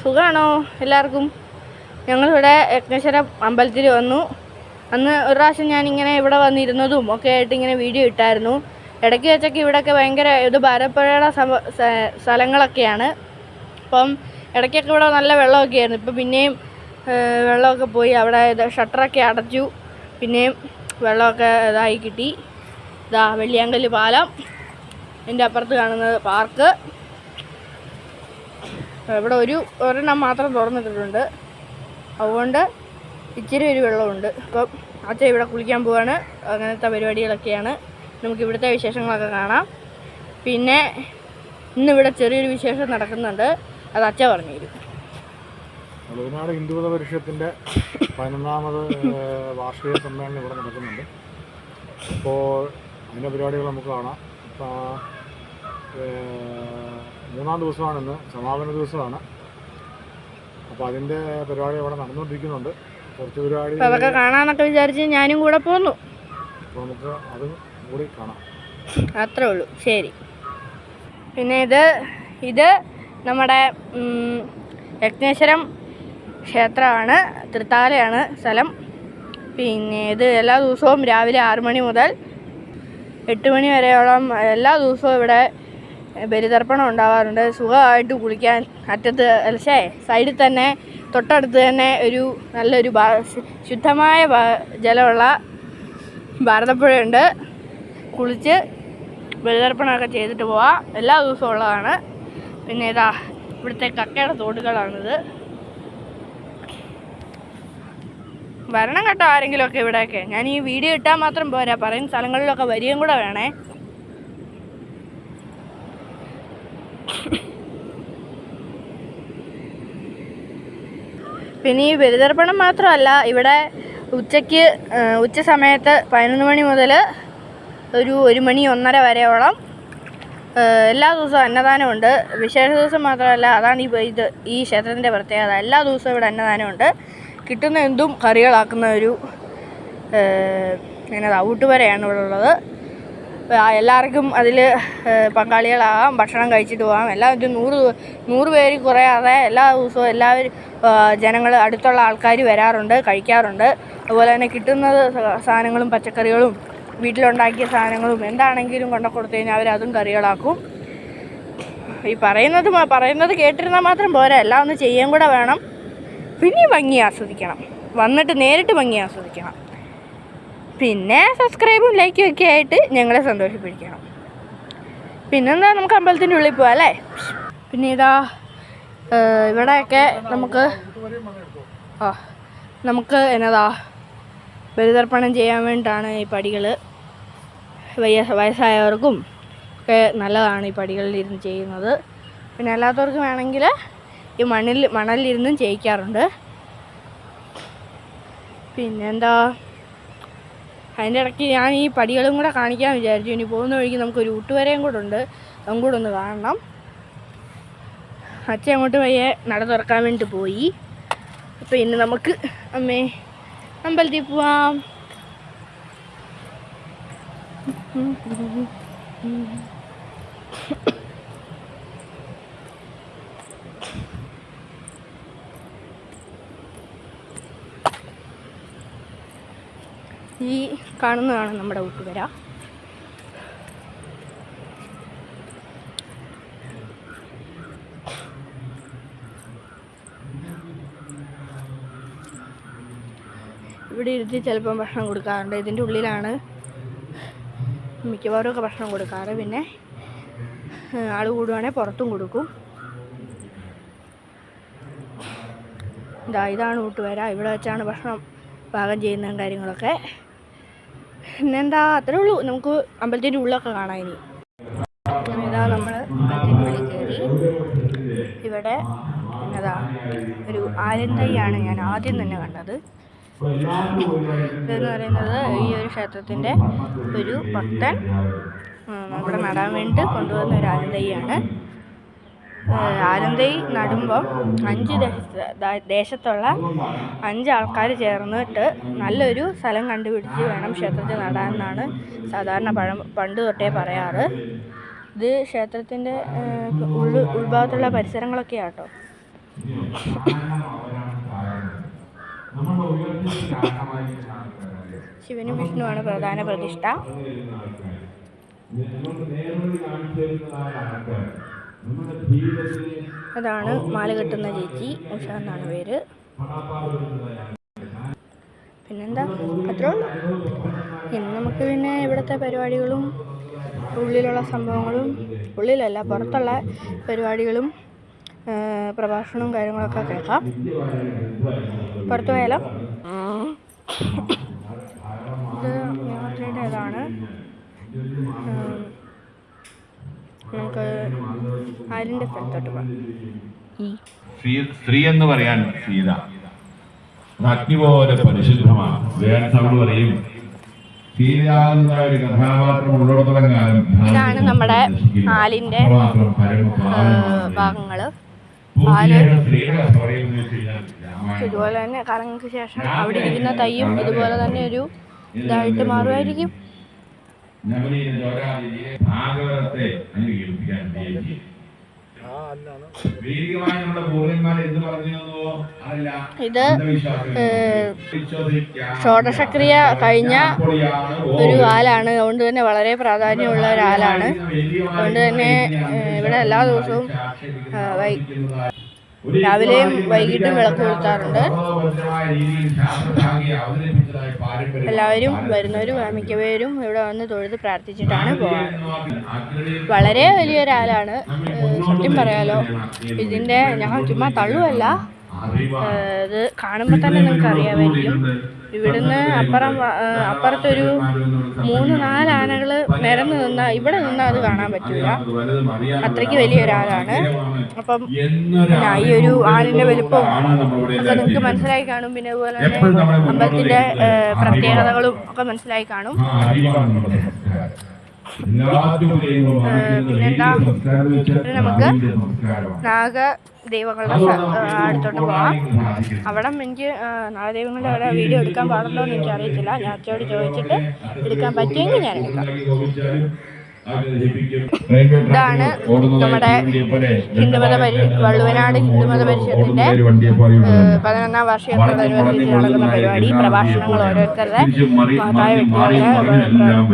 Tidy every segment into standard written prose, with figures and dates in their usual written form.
സുഖമാണോ എല്ലാവർക്കും? ഞങ്ങളിവിടെ യജ്ഞേശ്വര അമ്പലത്തിൽ വന്നു. അന്ന് ഒരു പ്രാവശ്യം ഞാനിങ്ങനെ ഇവിടെ വന്നിരുന്നതും ഒക്കെ ആയിട്ട് ഇങ്ങനെ വീഡിയോ ഇട്ടായിരുന്നു. ഇടയ്ക്ക് വെച്ചൊക്കെ ഇവിടെയൊക്കെ ഭയങ്കര ഇത് ഭാരപ്പുഴയുടെ സ്ഥലങ്ങളൊക്കെയാണ്. അപ്പം ഇടയ്ക്കൊക്കെ ഇവിടെ നല്ല വെള്ളമൊക്കെ ആയിരുന്നു. ഇപ്പം പിന്നെയും വെള്ളമൊക്കെ പോയി. അവിടെ ഷട്ടറൊക്കെ അടച്ചു. പിന്നെയും വെള്ളമൊക്കെ ഇതായി കിട്ടി. ഇതാ വെള്ളിയാങ്കല്ല് പാലം, എൻ്റെ അപ്പുറത്ത് കാണുന്നത് പാർക്ക്. ഇവിടെ ഒരെണ്ണം മാത്രം തുറന്നിട്ടിട്ടുണ്ട്, അതുകൊണ്ട് ഇച്ചിരി ഒരു വെള്ളമുണ്ട്. അപ്പം അച്ഛൻ ഇവിടെ കുളിക്കാൻ പോവാണ്. അങ്ങനത്തെ പരിപാടികളൊക്കെയാണ്. നമുക്ക് ഇവിടുത്തെ വിശേഷങ്ങളൊക്കെ കാണാം. പിന്നെ ഇന്നിവിടെ ചെറിയൊരു വിശേഷം നടക്കുന്നുണ്ട്, അത് അച്ഛൻ പറഞ്ഞു തരും. വഴുതനാട് ഹിന്ദുമത പരിഷത്തിൻ്റെ 11ാമത് വാർഷിക സമ്മേളനം ഇവിടെ നടക്കുന്നുണ്ട്. അപ്പോൾ അതിൻ്റെ പരിപാടികൾ നമുക്ക് കാണാം. ഇപ്പോൾ 3ാം ദിവസമാണ് ഇന്ന്, സമാപന ദിവസമാണ്. അപ്പോൾ അതിൻ്റെ പരിപാടി ഇവിടെ നടന്നുകൊണ്ടിരിക്കുന്നുണ്ട്. കുറച്ച് പരിപാടി അതൊക്കെ കാണാമെന്നൊക്കെ വിചാരിച്ച് ഞാനും കൂടെ പോന്നു. അപ്പോൾ നമുക്ക് അതും കൂടി കാണാം. അത്രേ ഉള്ളൂ, ശരി. പിന്നെ ഇത് നമ്മുടെ യജ്ഞേശ്വരം ക്ഷേത്രമാണ്, തൃത്താലയാണ് സ്ഥലം. പിന്നെ ഇത് എല്ലാ ദിവസവും രാവിലെ 6 മണി മുതൽ 8 മണി വരെയോളം എല്ലാ ദിവസവും ഇവിടെ ബലിതർപ്പണം ഉണ്ടാവാറുണ്ട്. സുഖമായിട്ട് കുളിക്കാൻ സൈഡിൽ തന്നെ തൊട്ടടുത്ത് തന്നെ ഒരു നല്ലൊരു ശുദ്ധമായ ജലമുള്ള ഭാരതപ്പുഴയുണ്ട്. കുളിച്ച് ബലിതർപ്പണമൊക്കെ ചെയ്തിട്ട് പോവാം. എല്ലാ ദിവസവും ഉള്ളതാണ്. പിന്നെ ഇതാ ഇവിടുത്തെ കക്കയുടെ തോടുകളാണിത്. വരണം കേട്ടോ ആരെങ്കിലുമൊക്കെ ഇവിടെയൊക്കെ. ഞാൻ ഈ വീഡിയോ ഇട്ടാൽ മാത്രം പോരാ, പറയുന്ന സ്ഥലങ്ങളിലൊക്കെ വരികയും കൂടെ വേണേ. പിന്നെ ഈ ബലിതർപ്പണം മാത്രമല്ല, ഇവിടെ ഉച്ച സമയത്ത് 11 മണി മുതൽ ഒരു 1 മണി 1:30 വരെയോളം എല്ലാ ദിവസവും അന്നദാനമുണ്ട്. വിശേഷ ദിവസം മാത്രമല്ല, അതാണ് ഈ ക്ഷേത്രത്തിൻ്റെ പ്രത്യേകത. എല്ലാ ദിവസവും ഇവിടെ അന്നദാനമുണ്ട്. കിട്ടുന്ന എന്തും കറികളാക്കുന്ന ഒരു ഊട്ടുവരെയാണ് ഇവിടെ ഉള്ളത്. എല്ലാവർക്കും അതിൽ പങ്കാളികളാകാം, ഭക്ഷണം കഴിച്ചിട്ട് പോകാം. എല്ലാവരും 100 പേര് കുറയാതെ എല്ലാ ദിവസവും എല്ലാവരും ജനങ്ങൾ, അടുത്തുള്ള ആൾക്കാർ വരാറുണ്ട്, കഴിക്കാറുണ്ട്. അതുപോലെ തന്നെ കിട്ടുന്നത് സാധനങ്ങളും പച്ചക്കറികളും വീട്ടിലുണ്ടാക്കിയ സാധനങ്ങളും എന്താണെങ്കിലും കൊടുത്തു കഴിഞ്ഞാൽ അവരതും കറികളാക്കും. ഈ പറയുന്നത് കേട്ടിരുന്നാൽ മാത്രം പോരാ, എല്ലാം ഒന്ന് ചെയ്യാൻ കൂടെ വേണം. പിന്നെ ഭംഗി ആസ്വദിക്കണം, വന്നിട്ട് നേരിട്ട് ഭംഗി ആസ്വദിക്കണം. പിന്നെ സബ്സ്ക്രൈബും ലൈക്കും ഒക്കെ ആയിട്ട് ഞങ്ങളെ സന്തോഷിപ്പിക്കണം. പിന്നെന്താ, നമുക്ക് അമ്പലത്തിൻ്റെ ഉള്ളിൽ പോവാം അല്ലേ? പിന്നെ ഇതാ ഇവിടെയൊക്കെ നമുക്ക് ബലിതർപ്പണം ചെയ്യാൻ വേണ്ടിയിട്ടാണ് ഈ പടികൾ. വയസ്സായവർക്കും ഒക്കെ നല്ലതാണ് ഈ പടികളിലിരുന്ന് ചെയ്യുന്നത്. പിന്നെ അല്ലാത്തവർക്ക് വേണമെങ്കിൽ ഈ മണലിലിരുന്നും ചെയ്യിക്കാറുണ്ട്. പിന്നെന്താ, അതിൻ്റെ ഇടയ്ക്ക് ഞാൻ ഈ പടികളും കൂടെ കാണിക്കാൻ വിചാരിച്ചു. ഇനി പോകുന്ന വഴിക്ക് നമുക്കൊരു ഊട്ടുവരയും കൂടെ ഉണ്ട്, അതും കൂടെ ഒന്ന് കാണണം. അച്ഛൻ അങ്ങോട്ട് വയ്യെ നട തുറക്കാൻ വേണ്ടിയിട്ട് പോയി. അപ്പോൾ ഇന്ന് നമുക്ക് അമ്പലത്തിൽ പോവാം. ഈ കാണുന്നതാണ് നമ്മുടെ ഊട്ടുവര. ഇവിടെ ഇരുത്തി ചിലപ്പം ഭക്ഷണം കൊടുക്കാറുണ്ട്. ഇതിൻ്റെ ഉള്ളിലാണ് മിക്കവാറും ഒക്കെ ഭക്ഷണം കൊടുക്കാറ്. പിന്നെ ആൾ കൂടുവാണെങ്കിൽ പുറത്തും കൊടുക്കും. ഇതാണ് ഊട്ടുവര. ഇവിടെ വെച്ചാണ് ഭക്ഷണം പാകം ചെയ്യുന്ന കാര്യങ്ങളൊക്കെ. പിന്നെന്താ, അത്രേ ഉള്ളൂ. നമുക്ക് അമ്പലത്തിൻ്റെ ഉള്ളൊക്കെ കാണാം. ഇനി നമ്മൾ അമ്പലത്തിൻ്റെ ഉള്ളിൽ കയറി. ഇവിടെ ഒരു ആര്യന്തൈയാണ് ഞാൻ ആദ്യം തന്നെ കണ്ടത്. ഇതെന്ന് പറയുന്നത് ഈ ഒരു ക്ഷേത്രത്തിൻ്റെ ഒരു ഭക്തൻ നമ്മുടെ നടാൻ വേണ്ടി കൊണ്ടുവന്ന ഒരു ആര്യന്തൈയാണ്. ആര്യന്തൈ നടുമ്പം 5 ദേശത്തുള്ള 5 ആൾക്കാർ ചേർന്നിട്ട് നല്ലൊരു സ്ഥലം കണ്ടുപിടിച്ച് വേണം ക്ഷേത്രത്തിൽ നടാനെന്നാണ് സാധാരണ പണ്ട് തൊട്ടേ പറയാറ്. ഇത് ക്ഷേത്രത്തിൻ്റെ ഉൾഭാഗത്തുള്ള പരിസരങ്ങളൊക്കെയാണ് കേട്ടോ. ശിവനും വിഷ്ണുവാണ് പ്രധാന പ്രതിഷ്ഠ. അതാണ് മാല കെട്ടുന്ന ചേച്ചി, ഉഷ എന്നാണ് പേര്. പിന്നെന്താ, അത്രേ ഉള്ളൂ. ഇനി നമുക്ക് പിന്നെ ഇവിടുത്തെ പരിപാടികളും ഉള്ളിലുള്ള സംഭവങ്ങളും, ഉള്ളിലല്ല പുറത്തുള്ള പരിപാടികളും പ്രഭാഷണവും കാര്യങ്ങളൊക്കെ കേൾക്കാം. പുറത്തു പോയാലോ? ഇത് യാത്രയുടേതാണ്. നമുക്ക് ആരിൻ്റെ സ്ഥലത്തോട്ട് പോകാം. സ്ത്രീ എന്ന് പറയാൻ സീത അഗ്നി പോലെ പരിശുദ്ധമാണ്. വേണ്ടവൾ പറയും സീതയാകുന്ന ഒരു കഥാപാത്രം ഉള്ളിടത്തോളം കാലം ഇതാണ് നമ്മുടെ ആലിൻ്റെ ഭാഗങ്ങള്. ഇതുപോലെ തന്നെ കറങ്ങൾക്ക് ശേഷം അവിടെ ഇരിക്കുന്ന തൈയും ഇതുപോലെ തന്നെ ഒരു ഇതായിട്ട് മാറുമായിരിക്കും. ഭാഗവതത്തെ അനുകരിപ്പിക്കാൻ ഇത് ഷോഡശക്രിയ കഴിഞ്ഞ ഒരു ആലാണ്. അതുകൊണ്ട് തന്നെ വളരെ പ്രാധാന്യമുള്ള ഒരു ആലാണ്. അതുകൊണ്ട് തന്നെ ഇവിടെ എല്ലാ ദിവസവും രാവിലെയും വൈകിട്ടും വിളക്ക് കൊളുത്താറുണ്ട്. എല്ലാവരും വരുന്നവരും മിക്കവരും ഇവിടെ വന്ന് തൊഴുത് പ്രാർത്ഥിച്ചിട്ടാണ് പോകാറ്. വളരെ വലിയൊരാളാണ്, സത്യം പറയാലോ. ഇതിൻ്റെ ഞാൻ ചുമ്മാ തള്ളുമല്ല, ഇത് കാണുമ്പോൾ തന്നെ നിങ്ങൾക്ക് അറിയാമായിരിക്കും. ഇവിടുന്ന് അപ്പുറത്തൊരു 3-4 ആനകൾ നിരന്ന് നിന്നാൽ ഇവിടെ നിന്നാൽ അത് കാണാൻ പറ്റില്ല. അത്രയ്ക്ക് വലിയൊരാളാണ്. അപ്പം ഈ ഒരു ആലിൻ്റെ വലുപ്പവും ഒക്കെ നിങ്ങൾക്ക് മനസ്സിലായി കാണും. പിന്നെ അതുപോലെ തന്നെ അമ്പലത്തിൻ്റെ പ്രത്യേകതകളും ഒക്കെ മനസ്സിലായി കാണും. പിന്നെന്താ, നമുക്ക് നാഗദൈവങ്ങളുടെ അടുത്തോട്ട് പോകാം. അവിടെ എനിക്ക് നാഗദൈവങ്ങളുടെ അവിടെ വീഡിയോ എടുക്കാൻ പാടുണ്ടോ എന്ന് എനിക്കറിയത്തില്ല. ഞാൻ അച്ഛയോട് ചോദിച്ചിട്ട് എടുക്കാൻ പറ്റുമെങ്കിൽ ഞാൻ എടുക്കാം. ഇതാണ് നമ്മുടെ വള്ളുവനാട് ഹിന്ദുമത പരിഷത്തിന്റെ 11ാം വാർഷികത്തോടനുബന്ധിച്ച് നടക്കുന്ന പരിപാടി. പ്രഭാഷണങ്ങൾ, ഓരോരുത്തരുടെ മഹത്തായ വ്യക്തികളുടെ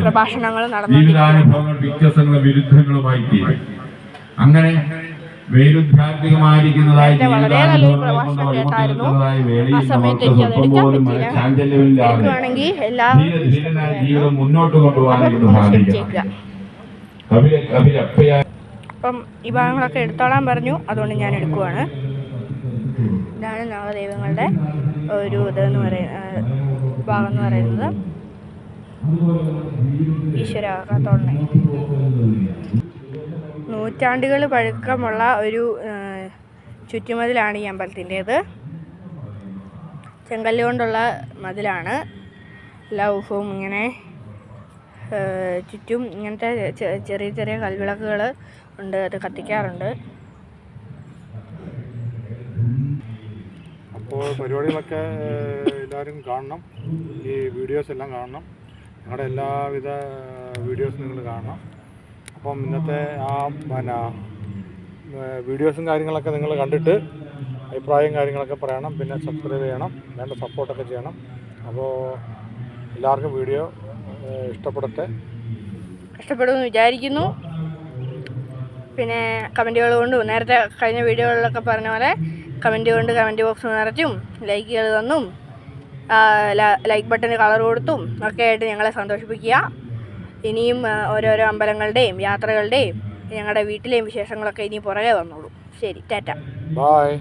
പ്രഭാഷണങ്ങൾ നടന്നുകൊണ്ടിരിക്കുന്നു. അങ്ങനെ വളരെ നല്ലൊരു പ്രഭാഷണം കേട്ടായിരുന്നു. ആ സമയത്ത് എനിക്ക് അത് എടുക്കാൻ പറ്റില്ല. എടുക്കുവാണെങ്കിൽ എല്ലാവരും മുന്നോട്ട് കൊണ്ടുപോകാൻ. അപ്പം ഈ ഭാഗങ്ങളൊക്കെ എടുത്തോളാൻ പറഞ്ഞു, അതുകൊണ്ട് ഞാൻ എടുക്കുവാണ്. ഇതാണ് നാഗദൈവങ്ങളുടെ ഒരു ഇതെന്ന് ഭാഗം എന്ന് പറയുന്നത്. ഈശ്വര കാത്തോളണേ. നൂറ്റാണ്ടുകൾ പഴക്കമുള്ള ഒരു ചുറ്റുമതിലാണ് ഈ അമ്പലത്തിൻ്റേത്. ചെങ്കല്ല് കൊണ്ടുള്ള മതിലാണ്. എല്ലാ ദിവസവും ഇങ്ങനെ ചുറ്റും ഇങ്ങനത്തെ ചെറിയ ചെറിയ കൽവിളക്കുകൾ ഉണ്ട്, അത് കത്തിക്കാറുണ്ട്. അപ്പോൾ പരിപാടികളൊക്കെ എല്ലാവരും കാണണം. ഈ വീഡിയോസ് എല്ലാം കാണണം. ഞങ്ങളുടെ എല്ലാവിധ വീഡിയോസും നിങ്ങൾ കാണണം. അപ്പം ഇന്നത്തെ വീഡിയോസും കാര്യങ്ങളൊക്കെ നിങ്ങൾ കണ്ടിട്ട് അഭിപ്രായം കാര്യങ്ങളൊക്കെ പറയണം. പിന്നെ സബ്സ്ക്രൈബ് ചെയ്യണം, വേണ്ട സപ്പോർട്ടൊക്കെ ചെയ്യണം. അപ്പോൾ എല്ലാവർക്കും വീഡിയോ ഇഷ്ടപ്പെടുമെന്ന് വിചാരിക്കുന്നു. പിന്നെ കമൻറ്റുകൾ കൊണ്ട്, നേരത്തെ കഴിഞ്ഞ വീഡിയോകളിലൊക്കെ പറഞ്ഞ പോലെ കമൻറ്റ് കൊണ്ട് കമൻറ്റ് ബോക്സ് നിറച്ചും ലൈക്കുകൾ തന്നും ലൈക്ക് ബട്ടന് കളർ കൊടുത്തും ഒക്കെ ആയിട്ട് ഞങ്ങളെ സന്തോഷിപ്പിക്കുക. ഇനിയും ഓരോരോ അമ്പലങ്ങളുടെയും യാത്രകളുടെയും ഞങ്ങളുടെ വീട്ടിലെയും വിശേഷങ്ങളൊക്കെ ഇനി പുറകെ വന്നോളൂ. ശരി, ടാറ്റ, ബൈ.